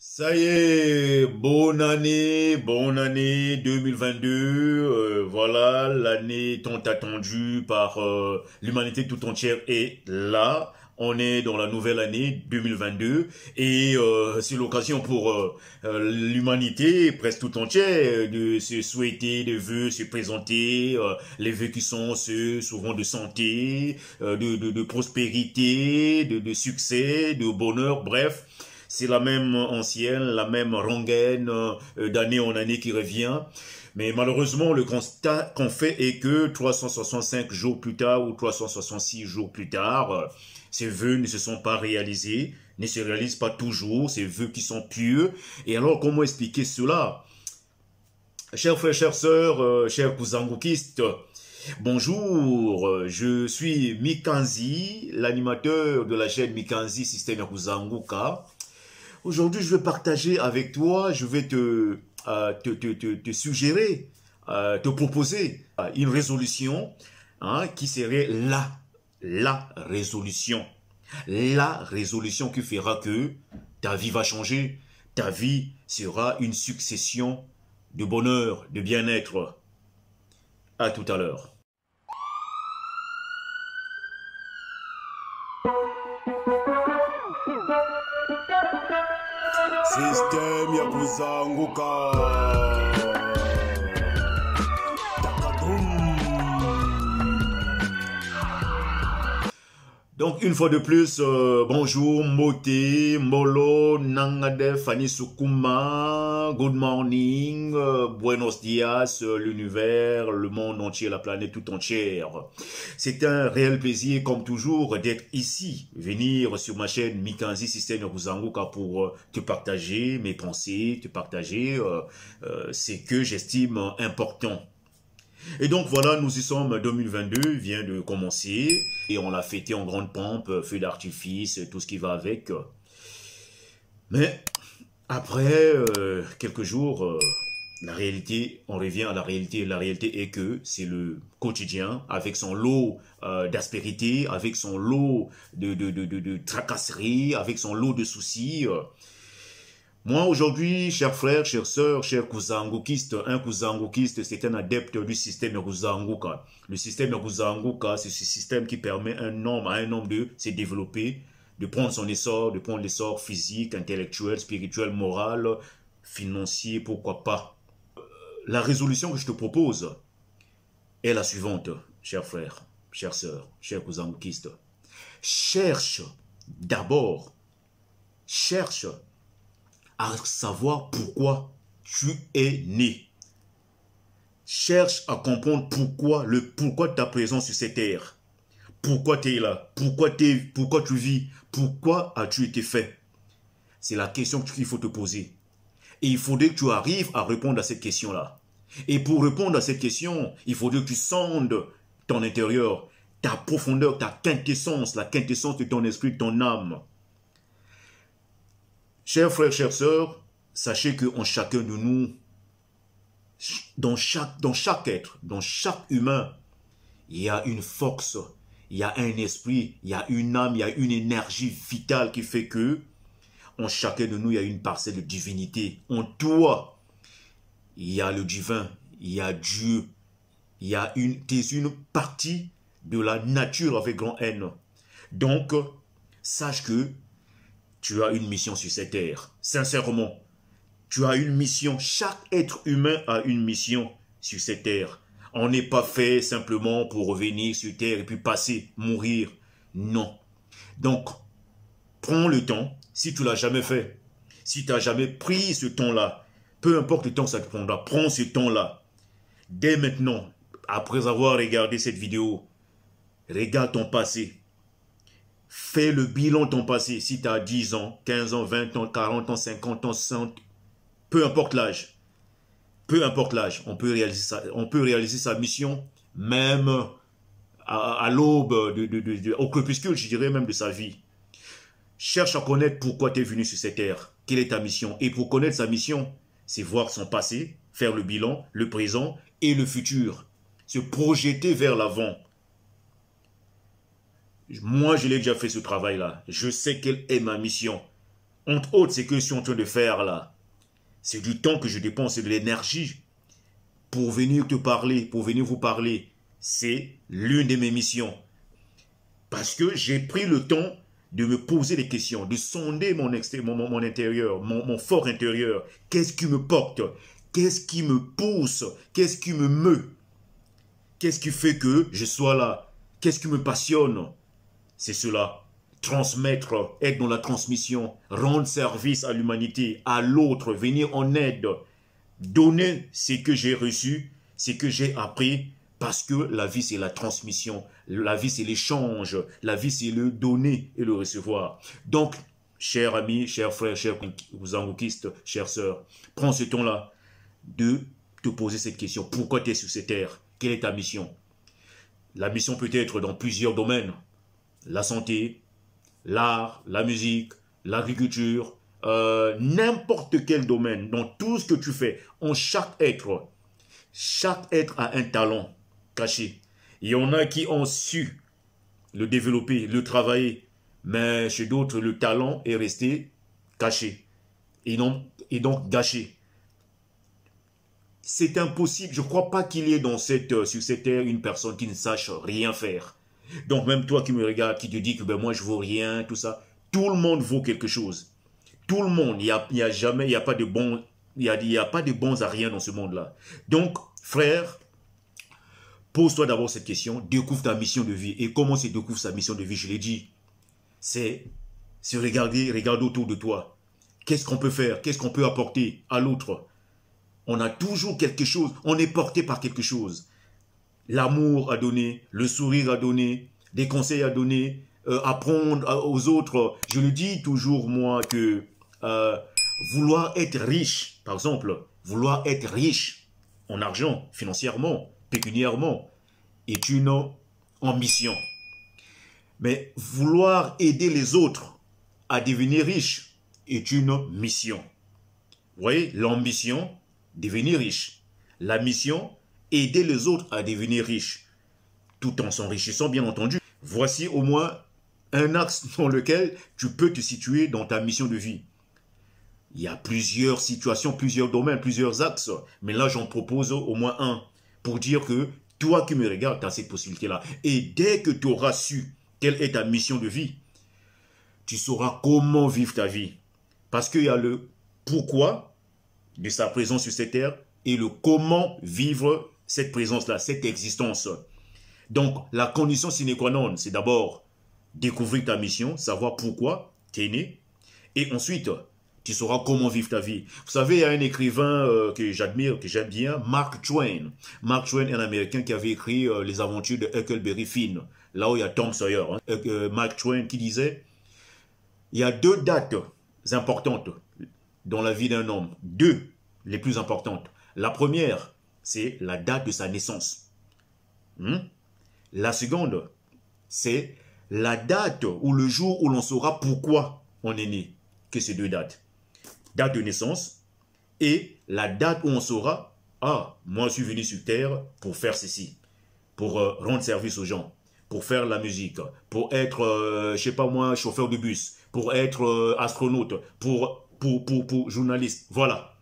Ça y est, bonne année 2022. Voilà, l'année tant attendue par l'humanité tout entière est là. On est dans la nouvelle année 2022 et c'est l'occasion pour l'humanité presque tout entière de se souhaiter des vœux, se présenter, les vœux qui sont ceux souvent de santé, de prospérité, de succès, de bonheur, bref. C'est la même ancienne, la même rengaine d'année en année qui revient. Mais malheureusement, le constat qu'on fait est que 365 jours plus tard ou 366 jours plus tard, ces vœux ne se sont pas réalisés, ne se réalisent pas toujours, ces vœux qui sont pieux. Et alors, comment expliquer cela? Chers frères, chères sœurs, chers cousins goukistes, bonjour, je suis Mikanzi, l'animateur de la chaîne Mikanzi Système Yakuzanguka. Aujourd'hui, je vais partager avec toi, je vais te suggérer, te proposer une résolution qui serait la résolution qui fera que ta vie va changer, ta vie sera une succession de bonheur, de bien-être. À tout à l'heure. Système Yakuzanguka. Donc une fois de plus, bonjour, Moté, Molo, Nangade, Fanny Sukuma, good morning, buenos dias, l'univers, le monde entier, la planète tout entière. C'est un réel plaisir, comme toujours, d'être ici, venir sur ma chaîne Mikanzi Système Yakuzanguka pour te partager mes pensées, te partager ce que j'estime important. Et donc voilà, nous y sommes, 2022 vient de commencer et on l'a fêté en grande pompe, feu d'artifice, tout ce qui va avec. Mais après quelques jours, la réalité, on revient à la réalité. La réalité est que c'est le quotidien avec son lot d'aspérité, avec son lot de tracasseries, avec son lot de soucis. Moi, aujourd'hui, chers frères, chères sœurs, chers cousins goukistes, un cousin goukiste, c'est un adepte du système Yakuzanguka. Le système Yakuzanguka, c'est ce système qui permet à un homme de se développer, de prendre son essor, de prendre l'essor physique, intellectuel, spirituel, moral, financier, pourquoi pas. La résolution que je te propose est la suivante, chers frères, chères sœurs, chers cousins goukistes. Cherche à savoir pourquoi tu es né. Cherche à comprendre pourquoi de ta présence sur cette terre. Pourquoi tu es là? Pourquoi tu vis? Pourquoi as-tu été fait? C'est la question qu'il faut te poser. Et il faudrait que tu arrives à répondre à cette question-là. Et pour répondre à cette question, il faudrait que tu sondes ton intérieur, ta profondeur, ta quintessence, la quintessence de ton esprit, de ton âme. Chers frères, chères sœurs, sachez qu'en chacun de nous, dans chaque être, dans chaque humain, il y a une force, il y a un esprit, il y a une âme, il y a une énergie vitale qui fait que en chacun de nous, il y a une parcelle de divinité. En toi, il y a le divin, il y a Dieu, il y a une partie de la nature avec grand N. Donc, sache que tu as une mission sur cette terre. Sincèrement, tu as une mission. Chaque être humain a une mission sur cette terre. On n'est pas fait simplement pour revenir sur terre et puis passer, mourir. Non. Donc, prends le temps, si tu ne l'as jamais fait, si tu n'as jamais pris ce temps-là, peu importe le temps que ça te prendra, prends ce temps-là. Dès maintenant, après avoir regardé cette vidéo, regarde ton passé. Fais le bilan de ton passé. Si tu as 10 ans, 15 ans, 20 ans, 40 ans, 50 ans, 60, peu importe l'âge. Peu importe l'âge, on peut réaliser sa mission même à l'aube, au crépuscule, je dirais même de sa vie. Cherche à connaître pourquoi tu es venu sur cette terre. Quelle est ta mission? Et pour connaître sa mission, c'est voir son passé, faire le bilan, le présent et le futur. Se projeter vers l'avant. Moi, je l'ai déjà fait ce travail-là. Je sais quelle est ma mission. Entre autres, ce que je suis en train de faire là, c'est du temps que je dépense, c'est de l'énergie pour venir te parler, pour venir vous parler. C'est l'une de mes missions. Parce que j'ai pris le temps de me poser des questions, de sonder mon intérieur, mon fort intérieur. Qu'est-ce qui me porte? Qu'est-ce qui me pousse? Qu'est-ce qui me meut? Qu'est-ce qui fait que je sois là? Qu'est-ce qui me passionne? C'est cela. Transmettre, être dans la transmission, rendre service à l'humanité, à l'autre, venir en aide, donner ce que j'ai reçu, ce que j'ai appris, parce que la vie c'est la transmission, la vie c'est l'échange, la vie c'est le donner et le recevoir. Donc, chers amis, chers frères, chers zangoukistes, chères sœurs, prends ce temps-là de te poser cette question. Pourquoi tu es sur cette terre? Quelle est ta mission? La mission peut être dans plusieurs domaines. La santé, l'art, la musique, l'agriculture, n'importe quel domaine, dans tout ce que tu fais, en chaque être a un talent caché. Il y en a qui ont su le développer, le travailler, mais chez d'autres, le talent est resté caché et donc gâché. C'est impossible. Je ne crois pas qu'il y ait sur cette terre une personne qui ne sache rien faire. Donc même toi qui me regardes, qui te dis que ben, moi je ne vaux rien, tout ça, tout le monde vaut quelque chose. Tout le monde, il n'y a pas de bons à rien dans ce monde-là. Donc, frère, pose-toi d'abord cette question, découvre ta mission de vie. Et comment se découvre sa mission de vie? Je l'ai dit, c'est regarder autour de toi. Qu'est-ce qu'on peut faire? Qu'est-ce qu'on peut apporter à l'autre? On a toujours quelque chose, on est porté par quelque chose. L'amour à donner, le sourire à donner, des conseils à donner, apprendre aux autres. Je le dis toujours, moi, que vouloir être riche, par exemple, vouloir être riche en argent, financièrement, pécuniairement, est une ambition. Mais vouloir aider les autres à devenir riches est une mission. Vous voyez, l'ambition, devenir riche. La mission, aider les autres à devenir riches, tout en s'enrichissant, bien entendu. Voici au moins un axe dans lequel tu peux te situer dans ta mission de vie. Il y a plusieurs situations, plusieurs domaines, plusieurs axes, mais là j'en propose au moins un, pour dire que toi qui me regardes, tu as cette possibilité-là. Et dès que tu auras su quelle est ta mission de vie, tu sauras comment vivre ta vie. Parce qu'il y a le pourquoi de sa présence sur cette terre et le comment vivre cette présence-là, cette existence. Donc, la condition sine qua non, c'est d'abord découvrir ta mission, savoir pourquoi tu es né, et ensuite, tu sauras comment vivre ta vie. Vous savez, il y a un écrivain que j'admire, que j'aime bien, Mark Twain. Mark Twain est un Américain qui avait écrit les aventures de Huckleberry Finn, là où il y a Tom Sawyer. Mark Twain qui disait, il y a deux dates importantes dans la vie d'un homme, deux les plus importantes. La première, c'est la date de sa naissance. La seconde, c'est la date ou le jour où l'on saura pourquoi on est né. Que ces deux dates. Date de naissance et la date où on saura, ah, moi je suis venu sur terre pour faire ceci, pour rendre service aux gens, pour faire la musique, pour être, je sais pas moi, chauffeur de bus, pour être astronaute, pour journaliste. Voilà.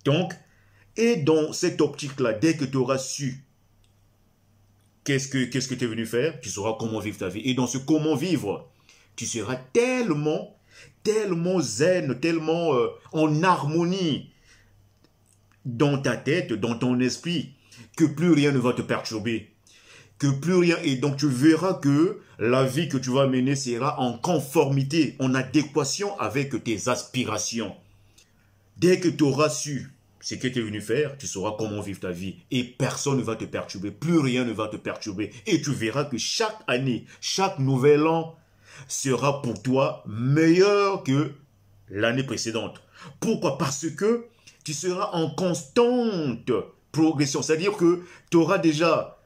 Donc, et dans cette optique-là, dès que tu auras su qu'est-ce que tu es venu faire, tu sauras comment vivre ta vie. Et dans ce comment vivre, tu seras tellement zen, tellement en harmonie dans ta tête, dans ton esprit, que plus rien ne va te perturber. Que plus rien. Et donc tu verras que la vie que tu vas mener sera en conformité, en adéquation avec tes aspirations. Dès que tu auras su ce que tu es venu faire, tu sauras comment vivre ta vie. Et personne ne va te perturber, plus rien ne va te perturber. Et tu verras que chaque année, chaque nouvel an sera pour toi meilleur que l'année précédente. Pourquoi? Parce que tu seras en constante progression. C'est-à-dire que tu auras déjà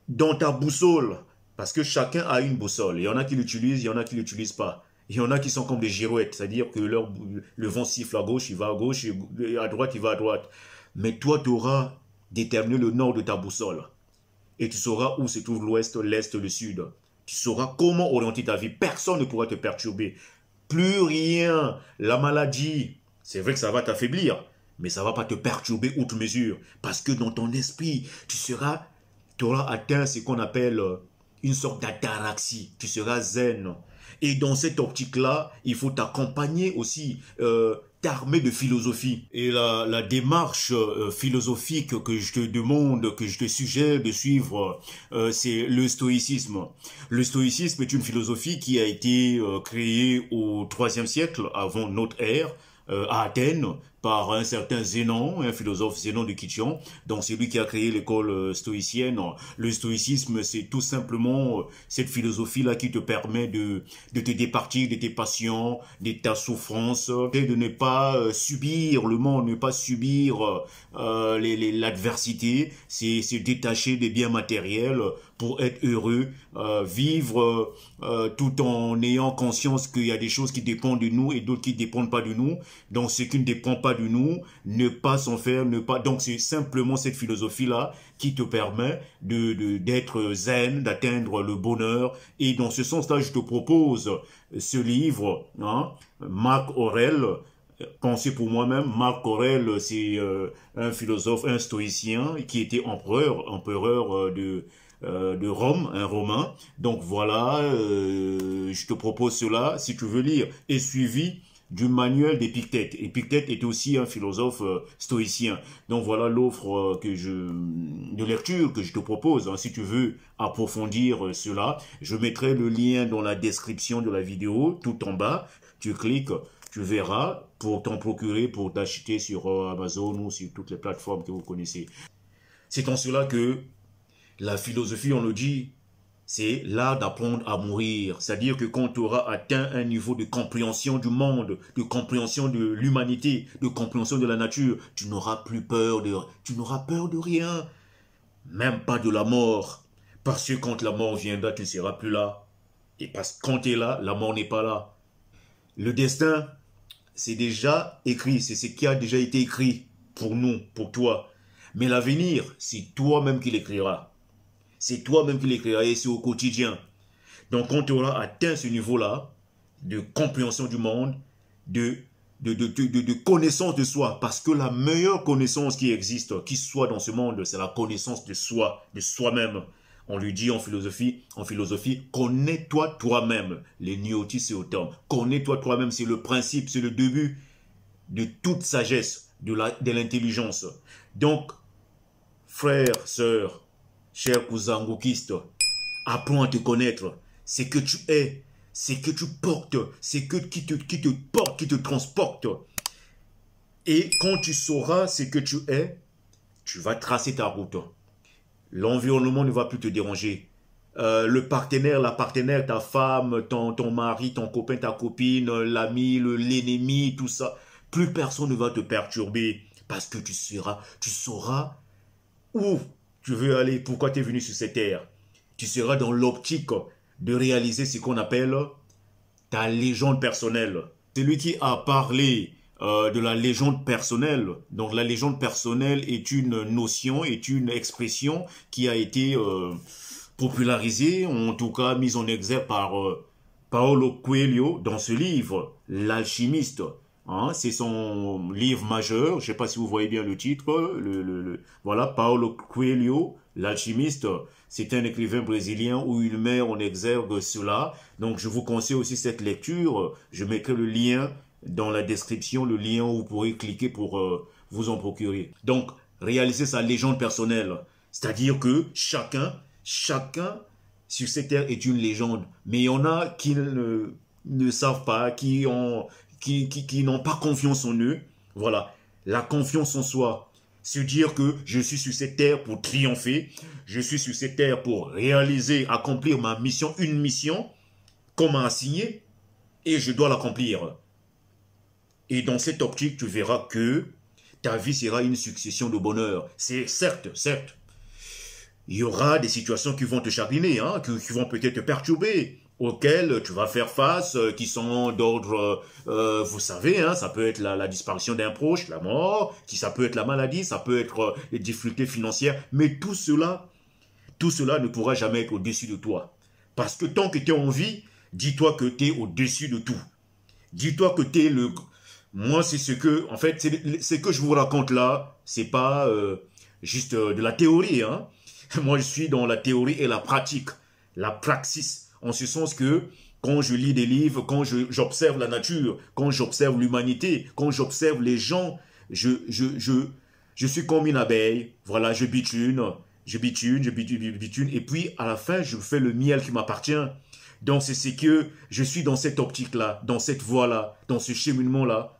dans ta boussole, parce que chacun a une boussole. Il y en a qui l'utilisent, il y en a qui ne l'utilisent pas. Il y en a qui sont comme des girouettes, c'est-à-dire que le vent siffle à gauche, il va à gauche, et à droite, il va à droite. Mais toi, tu auras déterminé le nord de ta boussole. Et tu sauras où se trouve l'ouest, l'est, le sud. Tu sauras comment orienter ta vie. Personne ne pourra te perturber. Plus rien. La maladie, c'est vrai que ça va t'affaiblir, mais ça ne va pas te perturber outre mesure. Parce que dans ton esprit, tu auras atteint ce qu'on appelle une sorte d'ataraxie. Tu seras zen. Et dans cette optique-là, il faut t'accompagner aussi, t'armer de philosophie. Et la démarche philosophique que je te demande, que je te suggère de suivre, c'est le stoïcisme. Le stoïcisme est une philosophie qui a été créée au IIIe siècle avant notre ère, à Athènes, par un certain Zénon, un philosophe Zénon de Kition. Donc c'est lui qui a créé l'école stoïcienne. Le stoïcisme, c'est tout simplement cette philosophie-là qui te permet de te départir de tes passions, de ta souffrance, et de ne pas subir le monde, ne pas subir l'adversité. C'est se détacher des biens matériels pour être heureux, vivre tout en ayant conscience qu'il y a des choses qui dépendent de nous et d'autres qui ne dépendent pas de nous. Donc ce qui ne dépend pas de nous, ne pas s'en faire, ne pas. Donc c'est simplement cette philosophie-là qui te permet d'être zen, d'atteindre le bonheur. Et dans ce sens-là, je te propose ce livre, hein, Marc Aurèle. Pensez pour moi-même, Marc Aurèle, c'est un philosophe, un stoïcien qui était empereur de Rome, un Romain. Donc voilà, je te propose cela, si tu veux lire, et suivi du manuel d'Épictète. Épictète est aussi un philosophe stoïcien. Donc voilà l'offre de lecture que je te propose. Hein. Si tu veux approfondir cela, je mettrai le lien dans la description de la vidéo, tout en bas. Tu cliques, tu verras pour t'en procurer, pour t'acheter sur Amazon ou sur toutes les plateformes que vous connaissez. C'est en cela que la philosophie, on le dit, c'est l'art d'apprendre à mourir. C'est-à-dire que quand tu auras atteint un niveau de compréhension du monde, de compréhension de l'humanité, de compréhension de la nature, tu n'auras plus peur de rien. Même pas de la mort. Parce que quand la mort viendra, tu ne seras plus là. Et parce que quand tu es là, la mort n'est pas là. Le destin, c'est déjà écrit. C'est ce qui a déjà été écrit pour nous, pour toi. Mais l'avenir, c'est toi-même qui l'écriras. C'est toi-même qui l'écriras et c'est au quotidien. Donc, quand tu auras atteint ce niveau-là de compréhension du monde, de connaissance de soi, parce que la meilleure connaissance qui existe, qui soit dans ce monde, c'est la connaissance de soi, de soi-même. On lui dit en philosophie, connais-toi toi-même. Les Niotis et autant. Connais-toi toi-même, c'est le principe, c'est le début de toute sagesse, de l'intelligence. Donc, frères, sœurs, chers cousins ngokistes, apprends à te connaître. C'est que tu es, c'est que tu portes, c'est que qui te porte, qui te transporte. Et quand tu sauras ce que tu es, tu vas tracer ta route. L'environnement ne va plus te déranger. Le partenaire, la partenaire, ta femme, ton mari, ton copain, ta copine, l'ami, l'ennemi, tout ça, plus personne ne va te perturber parce que tu sauras où tu veux aller, pourquoi tu es venu sur cette terre. Tu seras dans l'optique de réaliser ce qu'on appelle ta légende personnelle. Celui qui a parlé de la légende personnelle, donc la légende personnelle est une notion, est une expression qui a été popularisée, en tout cas mise en exergue par Paulo Coelho dans ce livre, L'Alchimiste. Hein, c'est son livre majeur, je ne sais pas si vous voyez bien le titre, voilà, Paulo Coelho, L'Alchimiste, c'est un écrivain brésilien où il met en exergue cela. Donc je vous conseille aussi cette lecture, je mettrai le lien dans la description, le lien où vous pourrez cliquer pour vous en procurer. Donc, réaliser sa légende personnelle, c'est-à-dire que chacun sur cette terre est une légende, mais il y en a qui ne savent pas, qui n'ont pas confiance en eux. Voilà, la confiance en soi. Se dire que je suis sur cette terre pour triompher, je suis sur cette terre pour réaliser, accomplir ma mission, une mission qu'on m'a assignée, et je dois l'accomplir. Et dans cette optique, tu verras que ta vie sera une succession de bonheur. C'est certes, il y aura des situations qui vont te chagriner, hein, qui vont peut-être te perturber, auxquelles tu vas faire face, qui sont d'ordre, vous savez, hein, ça peut être la disparition d'un proche, la mort, ça peut être la maladie, ça peut être les difficultés financières, mais tout cela ne pourra jamais être au-dessus de toi. Parce que tant que tu es en vie, dis-toi que tu es au-dessus de tout. Dis-toi que tu es le... Moi, c'est ce que... En fait, ce que je vous raconte là, c'est pas juste de la théorie. Hein. Moi, je suis dans la théorie et la pratique. La praxis. En ce sens que quand je lis des livres, quand j'observe la nature, quand j'observe l'humanité, quand j'observe les gens, je suis comme une abeille. Voilà, je bitune, et puis à la fin, je fais le miel qui m'appartient. Donc c'est que je suis dans cette optique-là, dans cette voie-là, dans ce cheminement-là.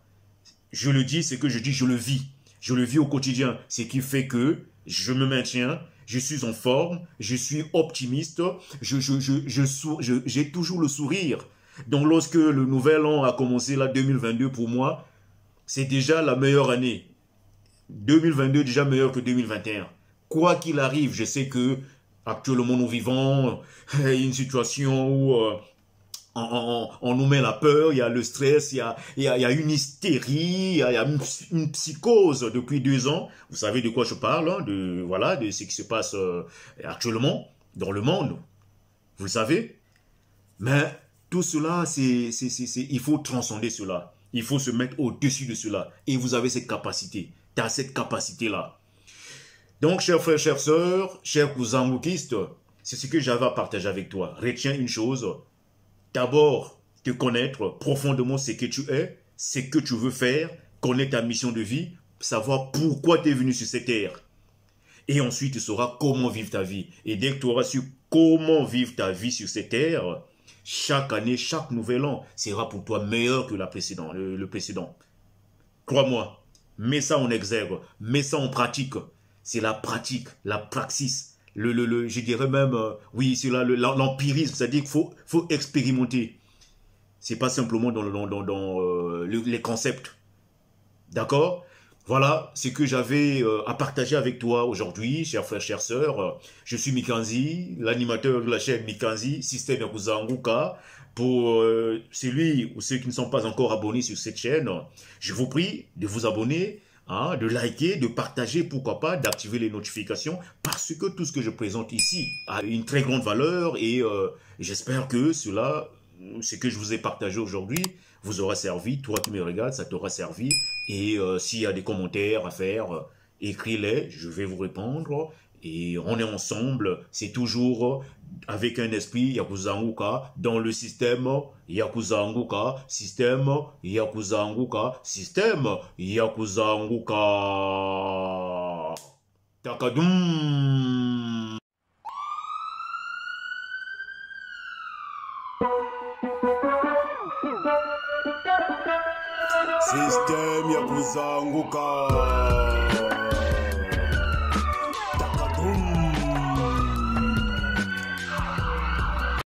Je le dis, c'est que je dis, je le vis. Je le vis au quotidien. Ce qui fait que je me maintiens, je suis en forme, je suis optimiste, j'ai toujours le sourire. Donc lorsque le nouvel an a commencé, là, 2022 pour moi, c'est déjà la meilleure année. 2022 déjà meilleur que 2021. Quoi qu'il arrive, je sais que actuellement nous vivons une situation où on nous met la peur, il y a le stress, il y a une hystérie, il y a une psychose depuis 2 ans. Vous savez de quoi je parle, hein, voilà, de ce qui se passe actuellement dans le monde. Vous le savez. Mais tout cela, il faut transcender cela. Il faut se mettre au-dessus de cela. Et vous avez cette capacité. Tu as cette capacité-là. Donc, chers frères, chères sœurs, chers cousins moukistes, c'est ce que j'avais à partager avec toi. Retiens une chose. D'abord, te connaître profondément ce que tu es, ce que tu veux faire, connaître ta mission de vie, savoir pourquoi tu es venu sur cette terre. Et ensuite, tu sauras comment vivre ta vie. Et dès que tu auras su comment vivre ta vie sur cette terre, chaque année, chaque nouvel an sera pour toi meilleur que le précédent. Crois-moi, mets ça en exergue, mets ça en pratique. C'est la pratique, la praxis. Je dirais même, oui, c'est l'empirisme, c'est-à-dire qu'il faut expérimenter. C'est pas simplement dans les concepts. D'accord? Voilà ce que j'avais à partager avec toi aujourd'hui, chers frères, chères sœurs. Je suis Mikanzi, l'animateur de la chaîne Mikanzi, Système Yakuza Nguka. Pour celui ou ceux qui ne sont pas encore abonnés sur cette chaîne, je vous prie de vous abonner, hein, de liker, de partager, pourquoi pas, d'activer les notifications, parce que tout ce que je présente ici a une très grande valeur et j'espère que ce que je vous ai partagé aujourd'hui, vous aura servi. Toi qui me regardes, ça t'aura servi. Et s'il y a des commentaires à faire, écris-les, je vais vous répondre. Et on est ensemble, c'est toujours avec un esprit Yakuza Nguka dans le système Yakuza Nguka, système Yakuza Nguka, système Yakuza Nguka. Takadoum. Système Yakuza Nguka.